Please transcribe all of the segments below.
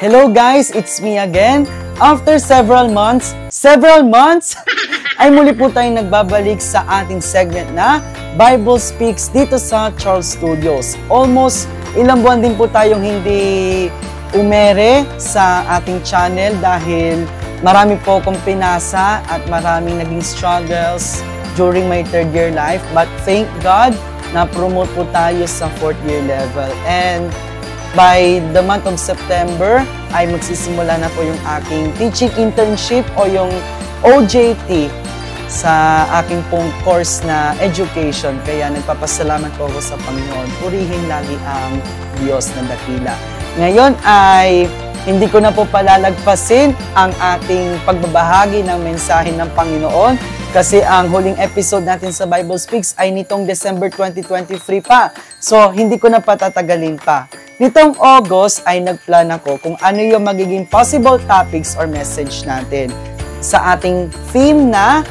Hello guys, it's me again. After several months, ay muli po tayong nagbabalik sa ating segment na Bible Speaks dito sa Charles Studios. Almost ilang buwan din po tayong hindi umere sa ating channel dahil marami po akong pinasa at maraming naging struggles during my third year life. But thank God, na-promote po tayo sa fourth year level. And by the month of September, ay magsisimula na po yung aking teaching internship o yung OJT sa aking pong course na education. Kaya nagpapasalamat po ako sa Panginoon. Purihin lagi ang Diyos na dakila. Ngayon ay hindi ko na po palalagpasin ang ating pagbabahagi ng mensahe ng Panginoon kasi ang huling episode natin sa Bible Speaks ay nitong December 2023 pa. So, hindi ko na patatagalin pa. Nitong August ay nagplan ako kung ano yung magiging possible topics or message natin sa ating theme na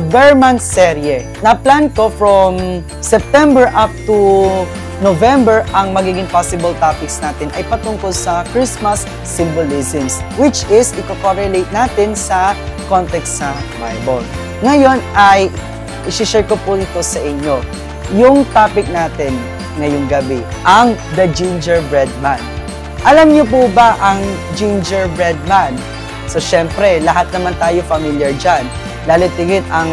Bear Month serye. Na-plan ko from September up to November, ang magiging possible topics natin ay patungkol sa Christmas symbolisms, which is i-correlate natin sa context sa Bible. Ngayon ay i-share ko po ito sa inyo. Yung topic natin ngayong gabi, ang The Gingerbread Man. Alam niyo po ba ang Gingerbread Man? So, syempre, lahat naman tayo familiar dyan. Lalitigit ang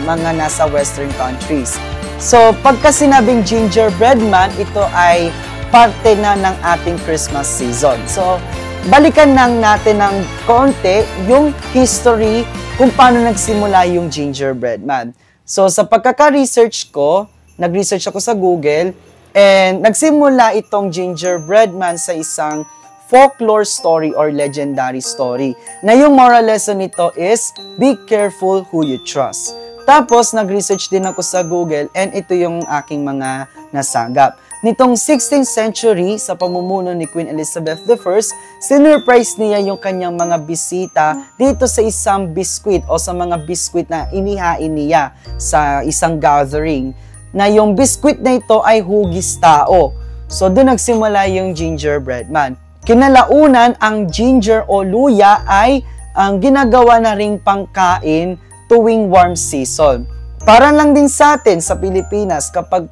mga nasa Western countries. So, pagka sinabing Gingerbread Man, ito ay parte na ng ating Christmas season. So, balikan lang natin ng konti yung history kung paano nagsimula yung Gingerbread Man. So, sa pagkaka-research ko, nag-research ako sa Google, and nagsimula itong Gingerbread Man sa isang folklore story or legendary story. Na yung moral lesson nito is, be careful who you trust. Tapos, nag-research din ako sa Google and ito yung aking mga nasagap. Nitong 16th century, sa pamumuno ni Queen Elizabeth I, sinurprise niya yung kanyang mga bisita dito sa isang biskwit o sa mga biskwit na inihain niya sa isang gathering. Na yung biskwit na ito ay hugis tao. So, doon nagsimula yung Gingerbread Man. Kinalaunan, ang ginger o luya ay ang ginagawa na ring pangkain tuwing warm season. Parang lang din sa atin sa Pilipinas, kapag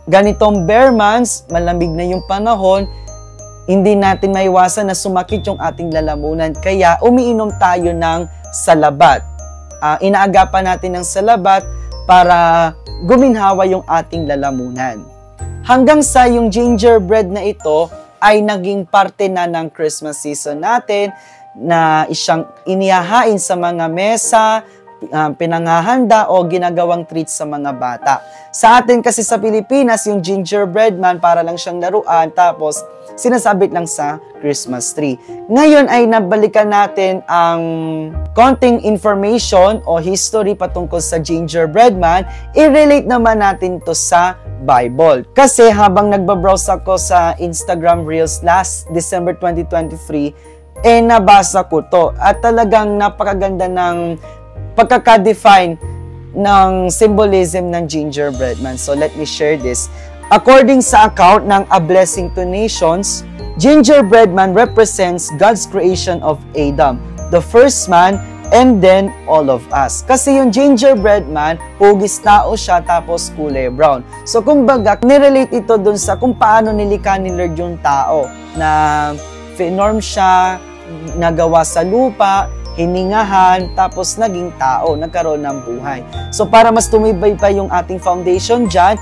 ganitong bear months, malamig na yung panahon, hindi natin maiwasan na sumakit yung ating lalamunan. Kaya umiinom tayo ng salabat. Inaagapan natin ng salabat para guminhawa yung ating lalamunan. Hanggang sa yung gingerbread na ito ay naging parte na ng Christmas season natin na isang inihahain sa mga mesa, pinanghahanda o ginagawang treat sa mga bata. Sa atin kasi sa Pilipinas, yung Gingerbread Man para lang siyang laruan tapos sinasabit lang sa Christmas tree. Ngayon ay nabalikan natin ang konting information o history patungkol sa Gingerbread Man, i-relate naman natin to sa Bible. Kasi habang nagbabrowse ako sa Instagram Reels last December 2023, nabasa ko to at talagang napakaganda ng pagkaka-define ng symbolism ng Gingerbread Man. So let me share this. According sa account ng A Blessing to Nations, Gingerbread Man represents God's creation of Adam, the first man, and then all of us. Kasi yung Gingerbread Man, hugis tao siya tapos kulay brown. So kumbaga, nirelate ito dun sa kung paano nilikha ni Lord yung tao na norm siya, nagawa sa lupa, hiningahan, tapos naging tao, nagkaroon ng buhay. So para mas tumibay pa yung ating foundation dyan,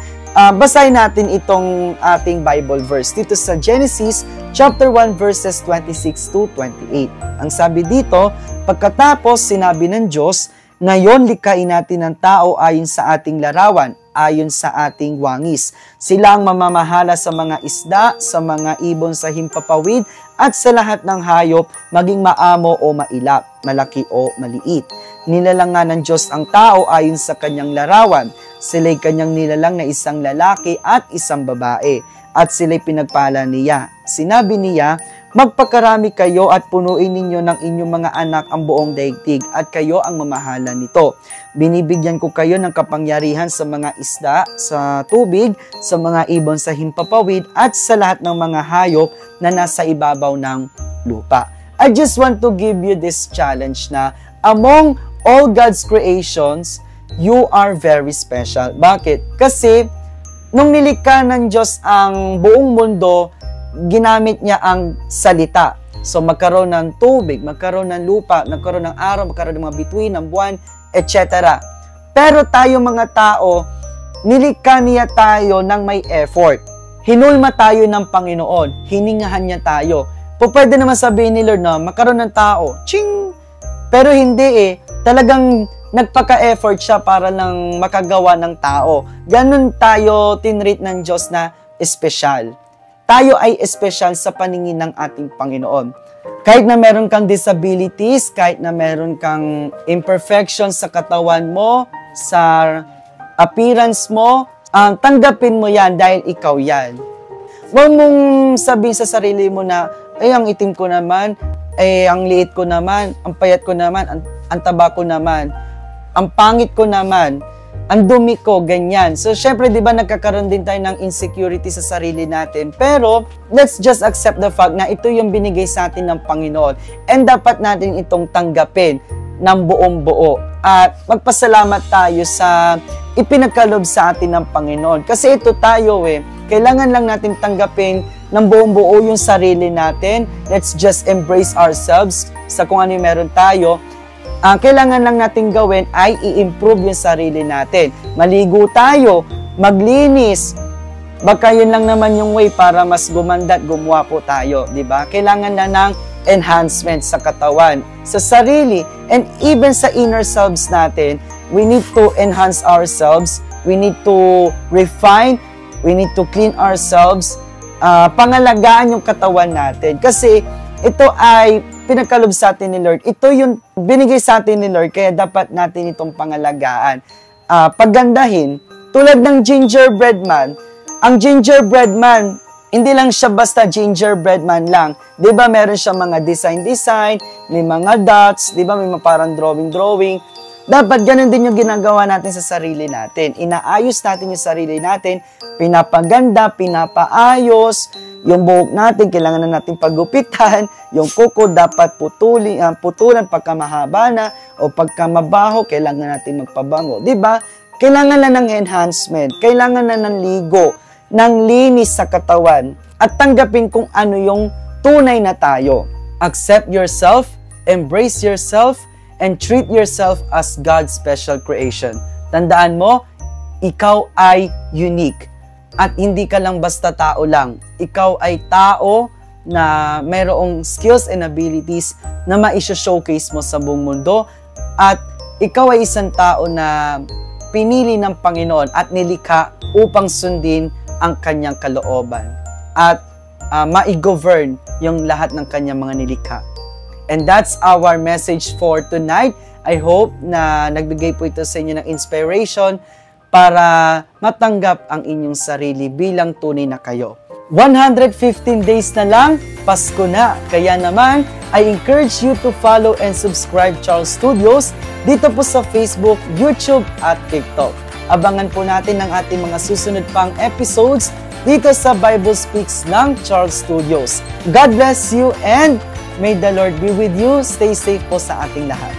basahin natin itong ating Bible verse dito sa Genesis chapter 1 verses 26 to 28. Ang sabi dito, pagkatapos sinabi ng Diyos, ngayon likhain natin ng tao ayon sa ating larawan, ayon sa ating wangis. Sila ang mamamahala sa mga isda, sa mga ibon sa himpapawid, at sa lahat ng hayop, maging maamo o mailap, malaki o maliit. Nilalang nga ng Diyos ang tao ayon sa kanyang larawan. Sila'y kanyang nilalang na isang lalaki at isang babae, at sila'y pinagpala niya. Sinabi niya, Magpakarami kayo at punuin ninyo ng inyong mga anak ang buong daigdig at kayo ang mamahala nito. Binibigyan ko kayo ng kapangyarihan sa mga isda sa tubig, sa mga ibon sa himpapawid at sa lahat ng mga hayop na nasa ibabaw ng lupa. I just want to give you this challenge na among all God's creations, you are very special. Bakit? Kasi nung nilikha ng Diyos ang buong mundo, ginamit niya ang salita. So magkaroon ng tubig, magkaroon ng lupa, magkaroon ng araw, magkaroon ng mga bituin, ng buwan, etc. Pero tayo mga tao, nilikha niya tayo ng may effort. Hinulma tayo ng Panginoon. Hiningahan niya tayo. Pwede naman sabihin ni Lord na magkaroon ng tao. Ching! Pero hindi Talagang nagpaka-effort siya para lang makagawa ng tao. Ganun tayo tinreat ng Diyos na espesyal. Tayo ay espesyal sa paningin ng ating Panginoon. Kahit na meron kang disabilities, kahit na meron kang imperfections sa katawan mo, sa appearance mo, tanggapin mo yan dahil ikaw yan. Huwag mong sabihin sa sarili mo na, ang itim ko naman, ang liit ko naman, ang payat ko naman, ang taba ko naman, ang pangit ko naman, ang dumi ko, ganyan. So, syempre, di ba, nagkakaroon din tayo ng insecurity sa sarili natin. Pero, let's just accept the fact na ito yung binigay sa atin ng Panginoon. And dapat natin itong tanggapin ng buong buo. At magpasalamat tayo sa ipinagkalob sa atin ng Panginoon. Kasi ito tayo kailangan lang natin tanggapin ng buong buo yung sarili natin. Let's just embrace ourselves sa kung ano yung meron tayo. Ang kailangan lang natin gawin ay i-improve yung sarili natin. Maligo tayo, maglinis. Baka yun lang naman yung way para mas gumanda at gumwapo tayo, di ba? Kailangan na ng enhancement sa katawan, sa sarili, and even sa inner selves natin. We need to enhance ourselves. We need to refine. We need to clean ourselves. Pangalagaan yung katawan natin. Kasi ito ay pinagkalob sa atin ni Lord. Ito yung binigay sa atin ni Lord, kaya dapat natin itong pangalagaan. Paggandahin, tulad ng gingerbread man. Ang gingerbread man, hindi lang siya basta gingerbread man lang. Di ba meron siya mga design, may mga dots, di ba may mga parang drawing. Dapat ganun din yung ginagawa natin sa sarili natin. Inaayos natin yung sarili natin, pinapaganda, pinapaayos. Yung buhok natin, kailangan na natin pagupitan. Yung kuko, dapat putulan pagka mahaba na o pagka mabaho, kailangan natin magpabango. Diba? Kailangan na ng enhancement. Kailangan na ng ligo, ng linis sa katawan. At tanggapin kung ano yung tunay na tayo. Accept yourself, embrace yourself, and treat yourself as God's special creation. Tandaan mo, ikaw ay unique. At hindi ka lang basta tao lang. Ikaw ay tao na mayroong skills and abilities na ma-showcase mo sa buong mundo. At ikaw ay isang tao na pinili ng Panginoon at nilikha upang sundin ang kanyang kalooban. At ma-govern yung lahat ng kanyang mga nilikha. And that's our message for tonight. I hope na nagbigay po ito sa inyo ng inspiration para matanggap ang inyong sarili bilang tunay na kayo. 115 days na lang, Pasko na. Kaya naman, I encourage you to follow and subscribe Charles Studios dito po sa Facebook, YouTube at TikTok. Abangan po natin ang ating mga susunod pang episodes dito sa Bible Speaks ng Charles Studios. God bless you and may the Lord be with you. Stay safe po sa ating lahat.